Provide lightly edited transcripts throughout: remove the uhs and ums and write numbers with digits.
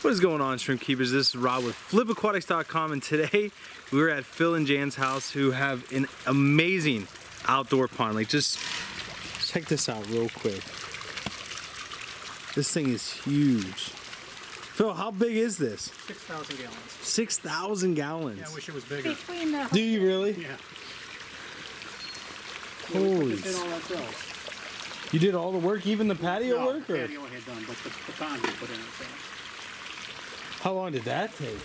What is going on, shrimp keepers? This is Rob with flipaquatics.com, and today we're at Phil and Jan's house, who have an amazing outdoor pond. Like, just check this out real quick. This thing is huge. Phil, how big is this? 6,000 gallons. 6,000 gallons. Yeah, I wish it was bigger. Do you really? Yeah. Holy. Did all that fill. You did all the work, even the patio No, work? Or? patio I had done, but the pond we put in it. So. How long did that take?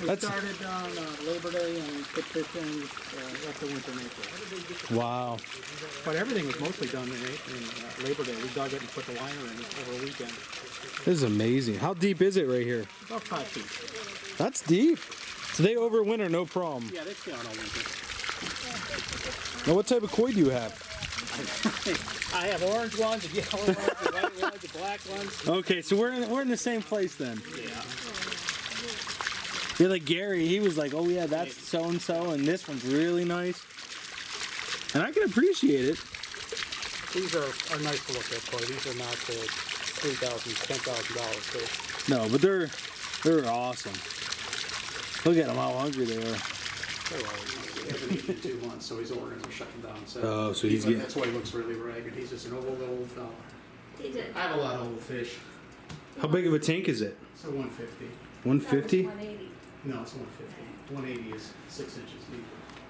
We started on Labor Day and put fish in after winter in April. Wow. But everything was mostly done in Labor Day. We dug it and put the liner in over a weekend. This is amazing. How deep is it right here? About 5 feet. That's deep. So they overwinter, no problem. Yeah, they stay on all winter. Now, what type of koi do you have? I have orange ones, and yellow ones, and white ones, and black ones. Okay, so we're in the same place then. Yeah. You're like Gary. He was like, "Oh yeah, that's so and so, and this one's really nice." And I can appreciate it. These are nice to look at, koi. These are not $3,000, $10,000 fish. No, but they're awesome. Look at them, how hungry they are. They're always hungry. He hasn't eaten in 2 months, so his organs are shutting down. So oh, so he's getting... That's why he looks really ragged. He's just an old fella. He did. I have a lot of old fish. How big of a tank is it? It's a 150. 150? 180. No, it's 150. 180 is 6 inches deep.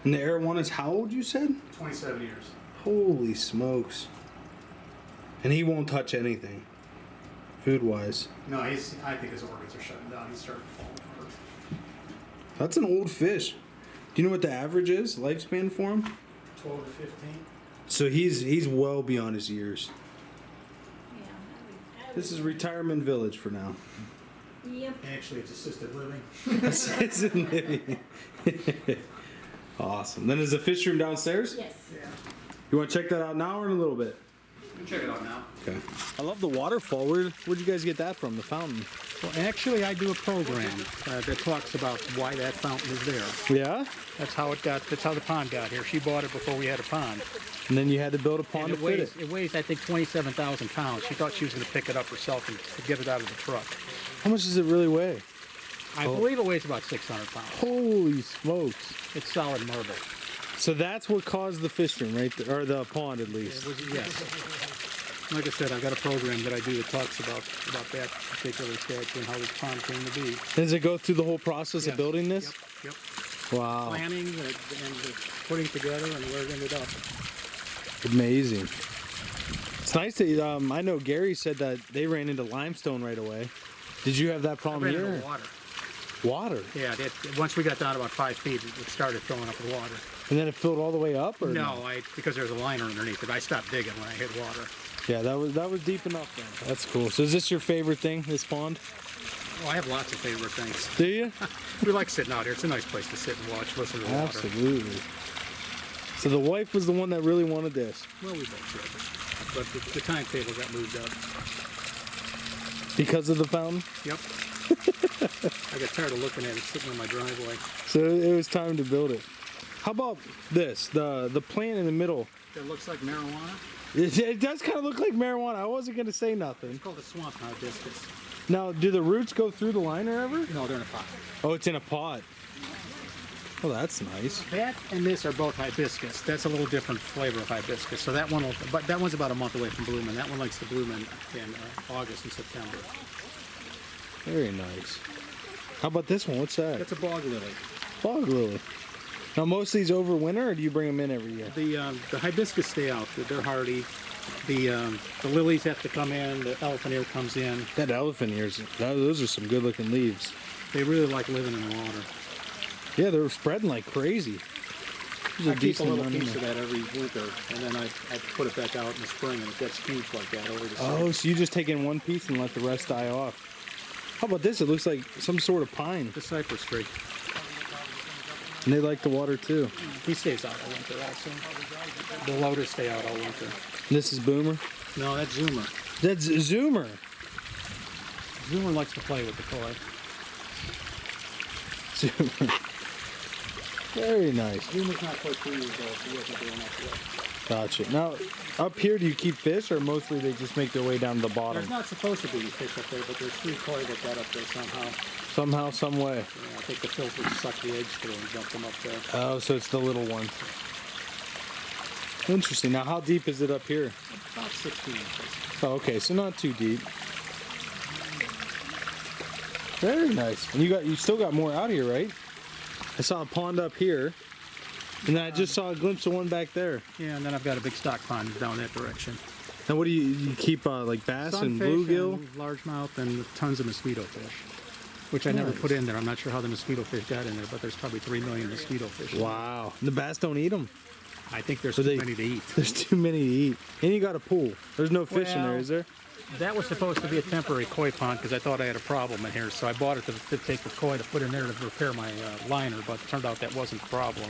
And the air one is how old, you said? 27 years. Holy smokes. And he won't touch anything, food-wise. No, I think his organs are shutting down. He's starting to fall apart. That's an old fish. Do you know what the average is, lifespan for him? 12 to 15. So he's well beyond his years. Yeah. This is retirement village for now. Yep. Actually, it's assisted living. Isn't it? Awesome. Then is the fish room downstairs? Yes. Yeah. You want to check that out now or in a little bit? You can check it out now. Okay. I love the waterfall. Where'd you guys get that from, the fountain? Well, actually, I do a program that talks about why that fountain is there. Yeah? That's how the pond got here. She bought it before we had a pond. And then you had to build a pond And to fit it. It weighs, I think, 27,000 pounds. She thought she was going to pick it up herself and get it out of the truck. How much does it really weigh? I believe it weighs about 600 pounds. Holy smokes. It's solid marble. So that's what caused the fish room, right? Or the pond, at least. Yes. Like I said, I've got a program that I do that talks about that particular statue and how the pond came to be. Does it go through the whole process of Yes. building this? Yep. Wow. Planning and putting together and where it ended up. Amazing. It's nice that, I know Gary said that they ran into limestone right away. Did you have that problem here? Into water. Water? Yeah, once we got down about 5 feet, it started filling up with water. And then it filled all the way up? Or No, because there's a liner underneath it. I stopped digging when I hit water. Yeah, that was deep enough then. That's cool. So is this your favorite thing, this pond? Oh, I have lots of favorite things. Do you? We like sitting out here. It's a nice place to sit and watch, listen to the water. Absolutely. So the wife was the one that really wanted this? Well, we both did. But the timetable got moved up. Because of the fountain? Yep. I got tired of looking at it sitting in my driveway. So it was time to build it. How about this? The plant in the middle. It looks like marijuana. It does kind of look like marijuana. I wasn't going to say nothing. It's called a swamp hibiscus. Now, do the roots go through the liner ever? No, they're in a pot. Oh, it's in a pot. Oh, that's nice. That and this are both hibiscus. That's a little different flavor of hibiscus. So that one's about a month away from blooming. That one likes to bloom in August and September. Very nice. How about this one? What's that? That's a bog lily. Bog lily. Now, most of these overwinter, or do you bring them in every year? The hibiscus stay out. They're hardy. The lilies have to come in. The elephant ear comes in. That elephant ears, those are some good-looking leaves. They really like living in the water. Yeah, they're spreading like crazy. I keep a little piece of that every winter, and then I put it back out in the spring, and it gets huge like that over the summer. Oh, so you just take in one piece and let the rest die off. How about this? It looks like some sort of pine. The cypress tree. And they like the water too. He stays out all winter also. The lotus stay out all winter. And this is Boomer? No, that's Zoomer. That's Zoomer. Zoomer likes to play with the koi. Zoomer. Very nice. Zoomer's not quite 2 years old, so he hasn't been enough yet. Gotcha. Now, up here, do you keep fish, or mostly they just make their way down to the bottom? There's not supposed to be any fish up there, but there's 3 koi that got up there somehow. Somehow, some way. Yeah, I think the filters suck the eggs through and dump them up there. Oh, so it's the little ones. Interesting. Now, how deep is it up here? About 16 inches. Oh, okay, so not too deep. Very nice. And you still got more out here, right? I saw a pond up here, and then I just saw a glimpse of one back there. Yeah, and then I've got a big stock pond down that direction. Now, what do you keep? Like bass and Sunfish bluegill? and largemouth and tons of mosquito fish, which I never put in there. I'm not sure how the mosquito fish got in there, but there's probably 3 million mosquito fish. Wow. And the bass don't eat them. I think there's too many to eat. There's too many to eat. And you got a pool. There's no fish in there, Well, is there? That was supposed to be a temporary koi pond because I thought I had a problem in here, so I bought it to take the koi to put in there to repair my liner, but it turned out that wasn't the problem.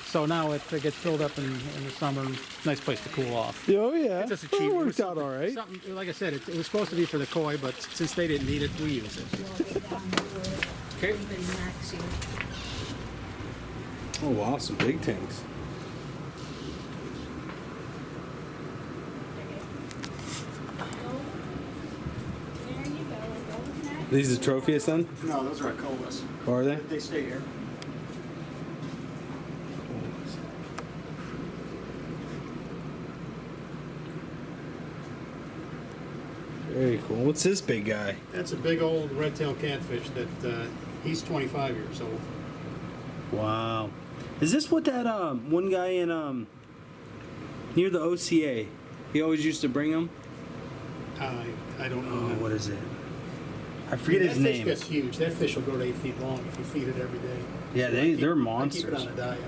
So now it gets filled up in the summer. Nice place to cool off. Oh, yeah. It's just a Well, cheap. it worked out all right. Something, like I said, it was supposed to be for the koi, but since they didn't need it, we use it. Okay. Oh, wow. Some big tanks. These the trophies then? No, those are Acolas. Or are they? They stay here. Very cool. What's this big guy? That's a big old red-tailed catfish that he's 25 years old. Wow. Is this what that one guy in near the OCA? He always used to bring them. I don't know. Oh, what is it? I forget his name. That fish gets huge. That fish will go to 8 feet long if you feed it every day. Yeah, So they're I monsters. keep it on a diet.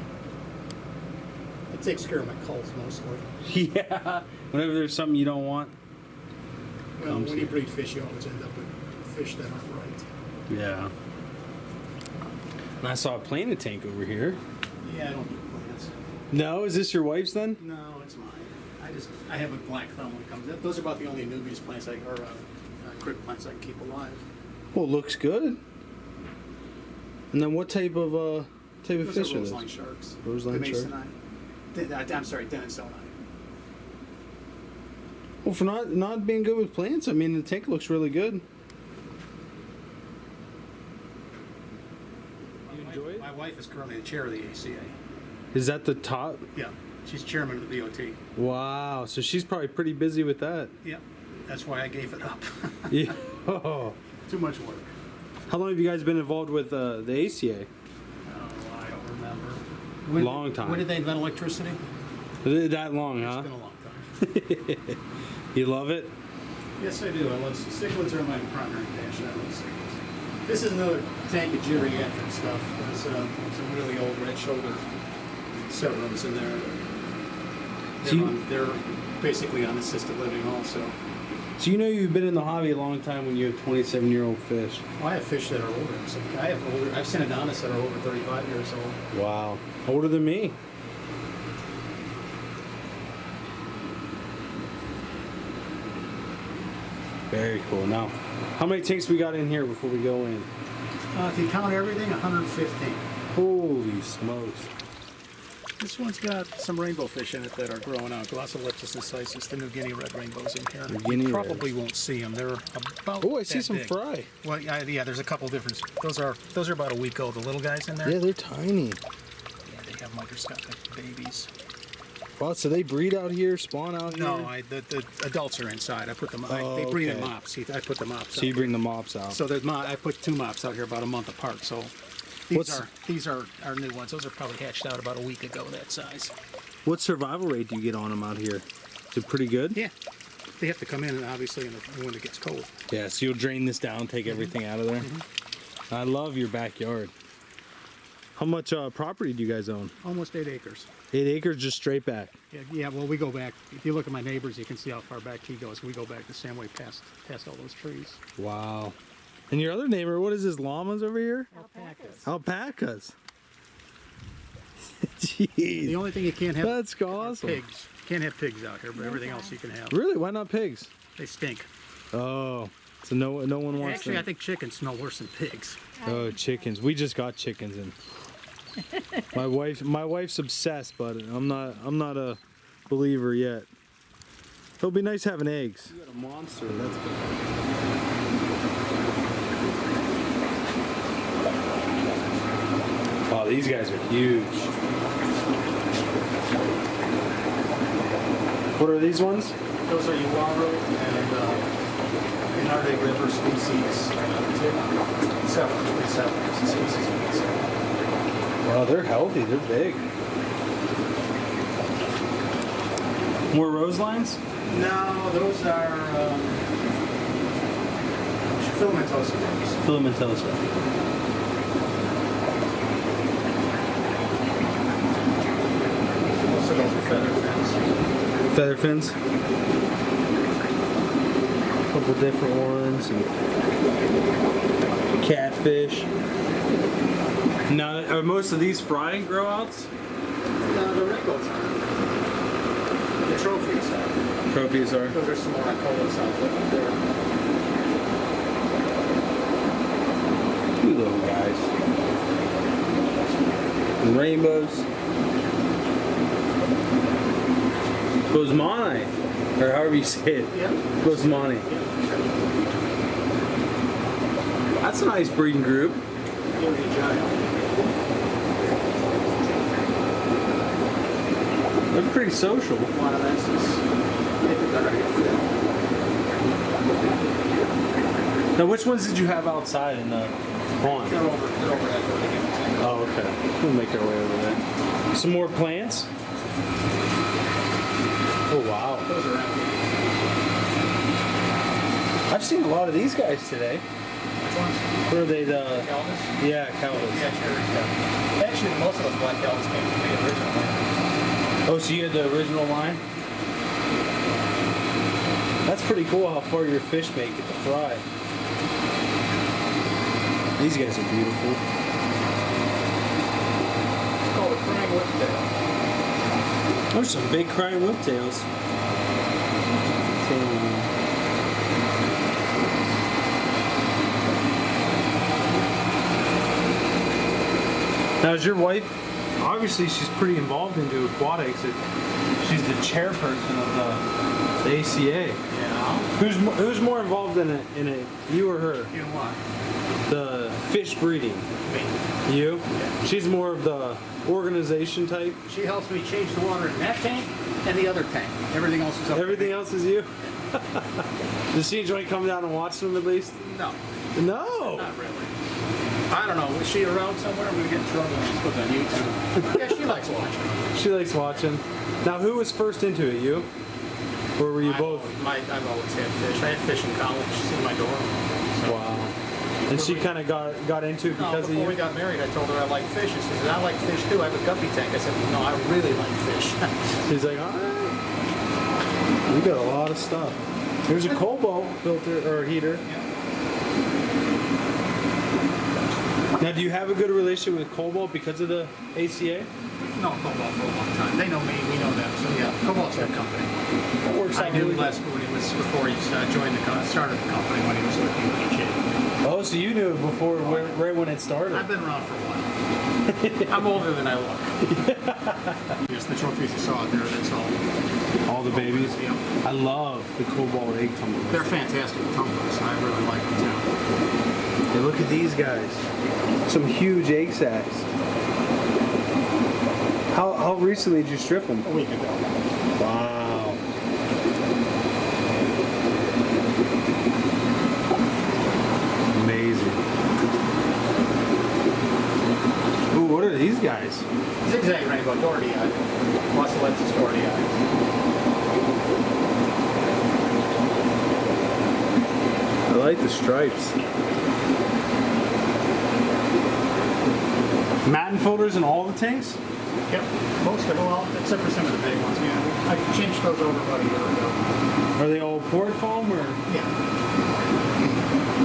It takes care of my culls mostly. Yeah. Whenever there's something you don't want. Well, when you breed fish, you always end up with fish that aren't right. Yeah. And I saw a planet tank over here. Yeah, I don't do plants. No, is this your wife's then? No, it's mine. I have a black thumb when it comes to. Those are about the only newbies plants crick plants I can keep alive. Well, it looks good. And then what type of Those fish are are those? roseline sharks. Roseline shark? I'm sorry, Denisonii. Well, for not being good with plants, I mean the tank looks really good. You enjoy it? My wife is currently the chair of the ACA. Is that the top? Yeah, she's chairman of the BOT. Wow, so she's probably pretty busy with that. Yeah, that's why I gave it up. Yeah. Oh. Too much work. How long have you guys been involved with the ACA? Oh, I don't remember. Long time. When did they invent electricity? That long, huh? It's been a long time. You love it? Yes, I do. I love cichlids are my primary passion. I love cichlids. This is another tank of geriatric stuff. There's some really old red shoulder severums in there. They're basically on assisted living also. So you know you've been in the hobby a long time when you have 27-year-old fish. Well, I have fish that are older. So I have Synodontis that are over 35 years old. Wow. Older than me. Very cool. Now, how many tanks we got in here before we go in? If you count everything, 115. Holy smokes. This one's got some rainbow fish in it that are growing out. Glossoleptis and Cissus, the New Guinea red rainbows in here. New Guinea You probably reds. won't see them. They're about Oh, I see that some big. fry. Well, yeah, there's a couple different. Those are about a week old. The little guys in there. Yeah, they're tiny. Yeah, they have microscopic babies. Wow, so they breed out here, spawn out here? No, the adults are inside. I put them. Oh, they breed in okay. mops. I put the mops. So you out bring the mops out. here. So I put 2 mops out here about a month apart. So these are our new ones. Those are probably hatched out about a week ago. That size. What survival rate do you get on them out here? Is it pretty good? Yeah, they have to come in obviously when it gets cold. Yeah, so you'll drain this down, take everything out of there? I love your backyard. How much property do you guys own? Almost 8 acres. 8 acres just straight back. Yeah, well, we go back. If you look at my neighbors, you can see how far back he goes. We go back the same way past all those trees. Wow. And your other neighbor, what is this, llamas over here? Alpacas. Alpacas. Jeez. The only thing you can't have That's are awesome. pigs. Can't have pigs out here, but everything else you can have. Really? Why not pigs? They stink. Oh, so no one wants Actually, I them. think chickens smell worse than pigs. Oh, chickens. We just got chickens and my wife's obsessed, but I'm not a believer yet. It'll be nice having eggs. You got a monster. That's good. Oh, these guys are huge. What are these ones? Those are Uaru and Inarde River species. Seven species. Wow, they're healthy. They're big. More rose lines? No, those are filamentosa. Filamentosa. Most of those are feather fins. Feather fins? A couple different ones. And catfish. Now, are most of these fry grow outs? No, the wrinkles are. The trophies are. Trophies are. Those are some more icolas out there. Two little guys. And rainbows. Bosmani, or however you say it. Yeah. Bosmani. That's a nice breeding group. They're pretty social. Now, which ones did you have outside in the pond? They're over that building. Oh, okay. We'll make our way over there. Some more plants? Oh, wow. Those are empty. I've seen a lot of these guys today. Which ones? Where are they? Calvus? Yeah, Calvus. Yeah, cherry. Actually, most of those black Calvus came from the original one. Oh, so you had the original line? That's pretty cool how far your fish make it to fry. These guys are beautiful. It's called a crying whiptail. There's some big crying whiptails. Now, is your wife, obviously she's pretty involved into aquatics. She's the chairperson of the ACA. Yeah. Who's more involved in it, you or her? You know what? The fish breeding. Me. You? Yeah. She's more of the organization type. She helps me change the water in that tank and the other tank. Everything else is up. Everything else is you? Does she enjoy coming down and watching them at least? No, No! not really. I don't know. Is she around somewhere? We get in trouble when she puts on YouTube. Yeah, she likes watching. She likes watching. Now, who was first into it? You? Or were you both? I've always had fish. I had fish in college. She's in my dorm. So. Wow. And she kind of got into it because of before you? we got married, I told her I like fish. She says, I like fish too. I have a guppy tank. I said, no, I really like fish. She's like, all right. We got a lot of stuff. There's a cobalt filter or heater. Yeah. Now, do you have a good relationship with Cobalt because of the ACA? No, Cobalt for a long time. They know me, we know them. So yeah, Cobalt's a good company. That works I out knew really Les when he was before he started the company when he was with UPG. good. Oh, so you knew it before, right when it started? I've been around for a while. I'm older than I look. Yes, the trophies you saw out there, that's all. All the babies? Yeah. I love the Cobalt egg tumblers. They're fantastic tumblers. I really like them too. Hey, look at these guys. Some huge egg sacs. How recently did you strip them? A week ago. Wow. Amazing. Ooh, what are these guys? Zigzag rainbow Doherty eye. Musclelet's Doherty eye. I like the stripes. Matin filters in all the tanks? Yep, most of them, well, except for some of the big ones, yeah. I changed those over about a year ago. Are they all port foam or Yeah.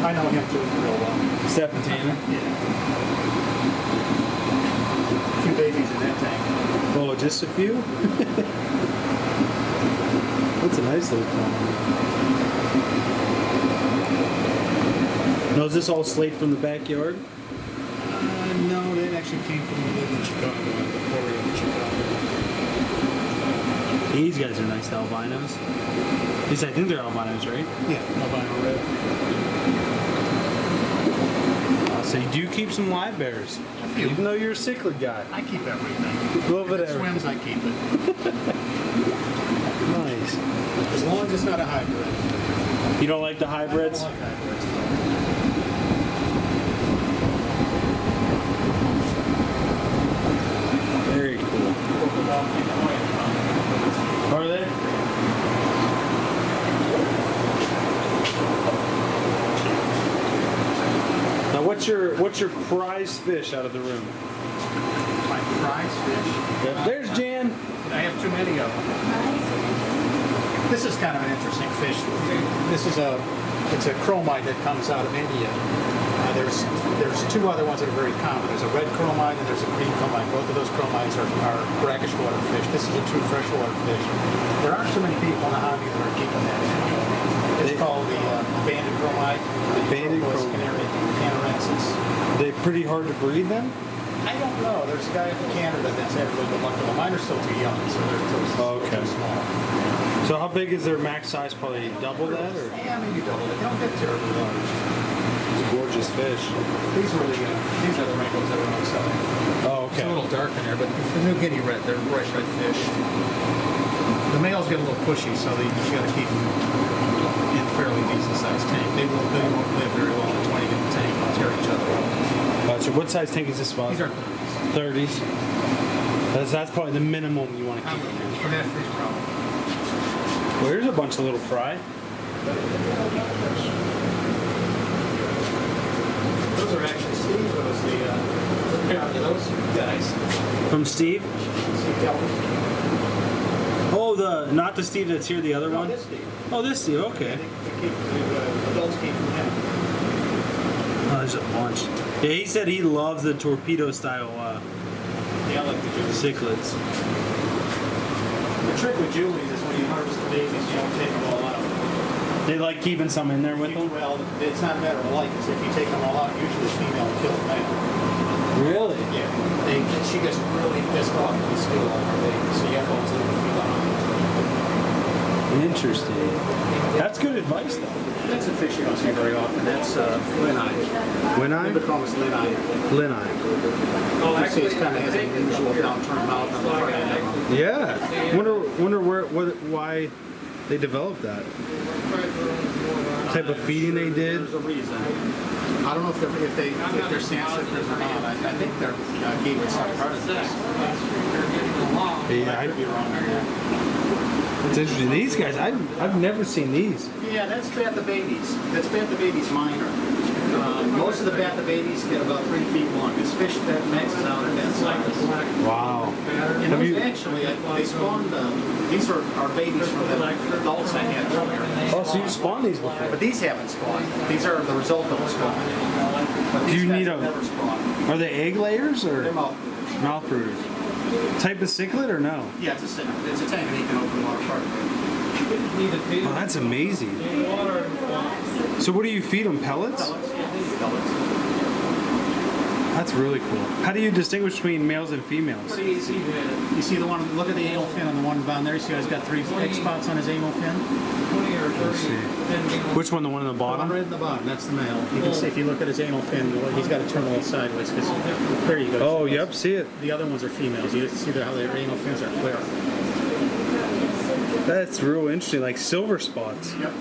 I know him too real well. Stephen Tanner? Yeah. A few babies in that tank. Oh, just a few? That's a nice little pond. Now, is this all slate from the backyard? No, they actually came from the living in Chicago, the quarry in Chicago. These guys are nice albinos. At least I think they're albinos, right? Yeah, albino red. So you do keep some live bears, few. even though you're a cichlid guy. I keep everything. A little bit If of it everything. swims, I keep it. Nice. As long as it's not a hybrid. You don't like the I hybrids? don't like hybrids. Very cool. Are they? Now, what's your prize fish out of the room? My prize fish. Yep. There's Jan. I have too many of them. This is kind of an interesting fish. It's a chromite that comes out of India. There's two other ones that are very common. There's a red chromite and there's a green chromite. Both of those chromites are brackish water fish. This is a true freshwater fish. There aren't so many people in the hobby that are keeping that. It's called the banded chromite. Banded chromite. Canarensis. They pretty hard to breed then? I don't know. There's a guy in Canada that's had really good luck with them. Mine are still too young, so they're still Okay. too small. So how big is their max size? Probably double that, or? Yeah, maybe double it. They don't get terribly large. It's a gorgeous fish. These are the rainbows that are on selling. Oh, It's a little dark in there, but the New Guinea red, they're bright red fish. The males get a little pushy, so you got to keep them in fairly decent sized tank. They won't live very long in a 20 gallon tank. They'll tear each other up. So what size tank is this spot? These are 30s. That's probably the minimum you want to keep. for that fish problem. Well, here's a bunch of little fry. Those are actually Steve. Those guys. From Steve? Steve Kelly. Oh, not the Steve that's here, the other one? This Steve. Oh, this Steve, okay. Adults came from him. Oh, there's a bunch. Yeah, he said he loves the torpedo style Yeah, I like the Julies. cichlids. The trick with Julies is when you harvest the babies, you don't take them all out. They like keeping some in there with them? Well, it's not a matter of like. It's if you take them all out, usually the female will kill the male. Really? Yeah. She gets really pissed off if you steal all her babies, so you have to always leave the female on. Interesting. That's good advice, though. That's a fish you don't see very often. That's lineye. Wineye? Libacromus lineye. Lineye. You see it kind of has an unusual downturned mouth on the front end of them. Yeah. Wonder why they developed that. Type of feeding they did. There's a reason. I don't know if they're sandsitters or not. I think they're gave us some part of this. Yeah, I could be wrong on that. it's interesting. These guys, I've never seen these. Yeah, that's Bantha babies. That's Bantha babies minor. Most of the Bantha babies get about 3 feet long. This fish that maxes out at that size. Wow. And those actually, they spawned, these are babies from the adults I had earlier. Oh, so you spawned these before? But these haven't spawned. These are the result of a spawn. But Do these you guys need have never spawned. Are they egg layers or They're mouth. mouth brooders? Type of cichlid or no? Yeah, it's a tank and you can open water park. Oh, that's amazing. So what do you feed them? Pellets? That's really cool. How do you distinguish between males and females? Pretty easy. You see the one, look at the anal fin on the one down there. You see how he's got 3 egg spots on his anal fin? Let's see. Which one? The one on the The one bottom? right in the bottom, that's the male. You can see if you look at his anal fin, he's got to turn a little sideways because there you go. Oh, yep, see it. The other ones are females. You see how their anal fins are clear. That's real interesting, like silver spots. Yep.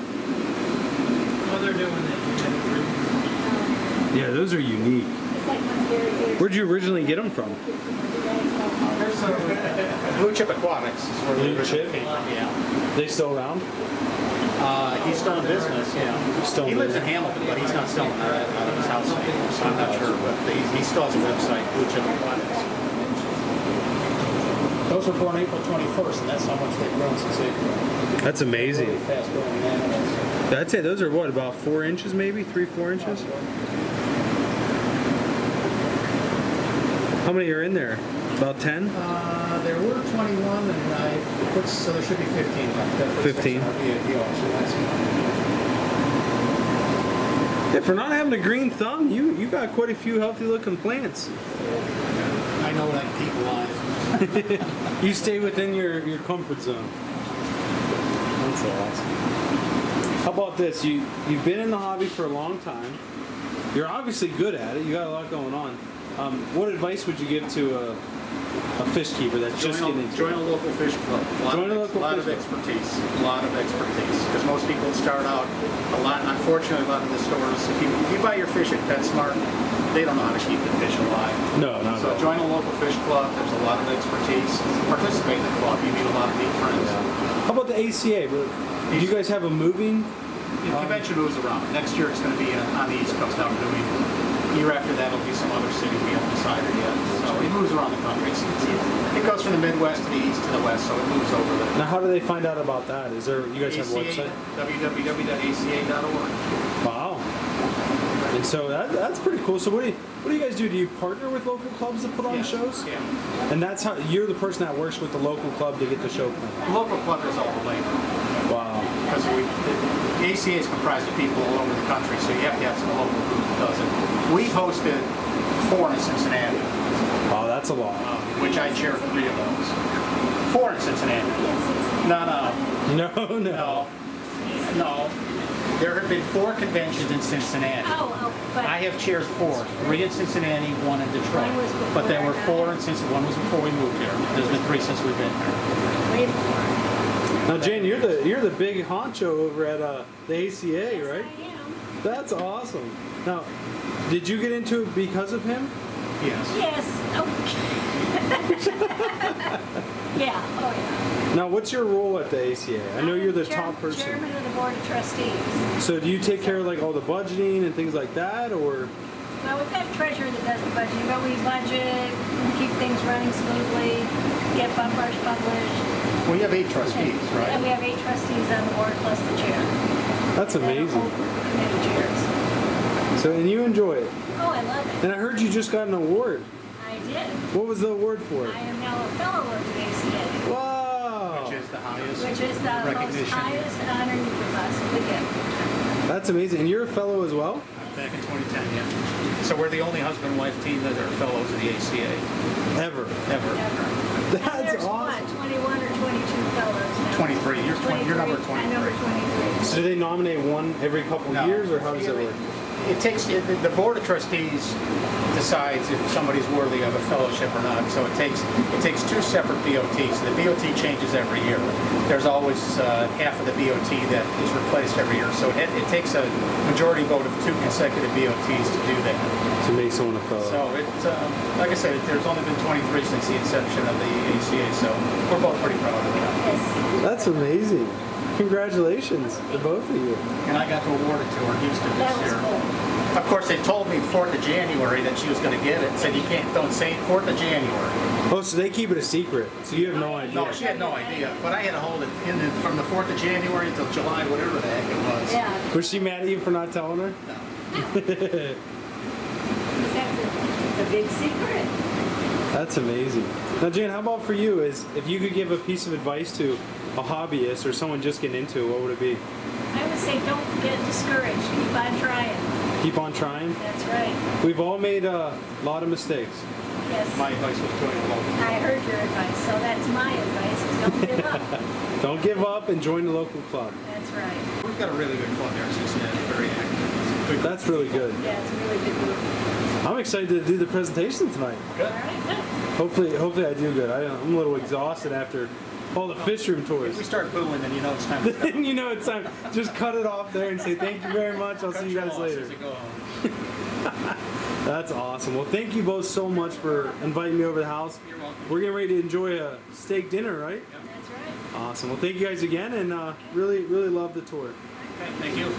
Yeah, those are unique. Where'd you originally get them from? Blue Chip Aquatics is where Blue they Chip? came from, yeah. They still around? He's still in business, yeah. Still in He lives in business. Hamilton, but he's not selling out of his house anymore, so I'm not sure. But he still has a website, Blue Chip Aquatics. Those were born April 21st, and that's how much they've grown since April. That's amazing. Really fast growing animals. I'd say those are what, about 4 inches maybe? 3-4 inches? How many are in there? About 10? There were 21, and I put, so there should be 15 left. 15. Yeah, for not having a green thumb, you got quite a few healthy looking plants. I know what I can keep alive. You stay within your comfort zone. That's awesome. How about this? You've been in the hobby for a long time. You're obviously good at it. You got a lot going on. What advice would you give to a fish keeper that's just getting into Join a local fish club. A lot of expertise. Because most people start out unfortunately, a lot of the stores, if you buy your fish at PetSmart, they don't know how to keep the fish alive. No, not at all. So join a local fish club. There's a lot of expertise. Participate in the club. You meet a lot of neat friends. How about the ACA? Do you guys have a moving? The convention moves around. Next year it's going to be on the East Coast out in New England. Year after that it'll be some other city we haven't decided yet. So it moves around the country. It goes from the Midwest to the East to the West, so it moves over there. Now, how do they find out about that? Is there, you guys have a website? www.aca.org. Wow. And so that's pretty cool. So what do you guys do? Do you partner with local clubs to put on shows? Yeah. And that's how you're the person that works with the local club to get the show planned. The local club does all the labor. Wow. Because the ACA is comprised of people all over the country, so you have to have some local group that does it. We've hosted 4 in Cincinnati. Wow, that's a lot. Which I chair 3 of those. 4 in Cincinnati. No. There have been 4 conventions in Cincinnati. But I have chaired 4. 3 in Cincinnati, 1 in Detroit. One was before But there were I 4 in Cincinnati. 1 was before we moved here. There's been 3 since we've been here. way before. Now, Jane, you're the big honcho over at the ACA, right? Yes, I am. That's awesome. Now, did you get into it because of him? Yes. Yes. Oh. Yeah. Oh, yeah. Now, what's your role at the ACA? I know you're the top person. Chairman of the board of trustees. So do you take care of like all the budgeting and things like that, or? Well, we've got a treasurer that does the budgeting, but we budget, keep things running smoothly, get bumpers published. Well, you have 8 trustees, And right? we have 8 trustees on the board plus the chair. That's And then a amazing. whole group of committee chairs. So, and you enjoy it. Oh, I love it. And I heard you just got an award. I did. What was the award for? I am now a fellow of the ACA, Wow. Which is the highest which is the most recognition. highest honor you could possibly get. That's amazing. And you're a fellow as well? Back in 2010, yeah. So we're the only husband-wife team that are fellows of the ACA. Ever. Ever. Ever. That's And there's awesome. 21 or 22 fellows now. 23. You're number 23. I'm number 23. So do they nominate one every couple No. years, or how does it work? The board of trustees decides if somebody's worthy of a fellowship or not. So it takes 2 separate BOTs. The BOT changes every year. There's always half of the BOT that is replaced every year. So it takes a majority vote of 2 consecutive BOTs to do that. To make someone a fellow. So like I said, there's only been 23 since the inception of the ACA. So we're both pretty proud of it. Yes. That's amazing. Congratulations to both of you. And I got to award it to her in Houston That this was year. cool. Of course, they told me 4th of January that she was going to get it. Said don't say 4th of January. Oh, so they keep it a secret. So you have no idea. No, she had no idea. But I had to hold it from the 4th of January until July, whatever the heck it was. Yeah. Was she mad at you for not telling her? No. It's a big secret. That's amazing. Now, Jane, how about for you? Is if you could give a piece of advice to a hobbyist or someone just getting into it, what would it be? I would say don't get discouraged. Keep on trying. Keep on trying. That's right. We've all made a lot of mistakes. Yes. My advice was join a local. I heard your advice, so that's my advice. Is don't give up. Don't give up and join the local club. That's right. We've got a really good club there in Cincinnati. Very active. Good. That's really good. Yeah, it's a really good group. I'm excited to do the presentation tonight. All right, good. Hopefully I do good. I'm a little exhausted after all the fish room If tours. we start booing, then you know it's time to go. Then you know it's time. Just cut it off there and say thank you very much. I'll Cut see you your guys later. losses and go home. That's awesome. Well, thank you both so much for inviting me over the house. You're welcome. We're getting ready to enjoy a steak dinner, right? That's right. Awesome. Well, thank you guys again, and really love the tour. Okay, thank you.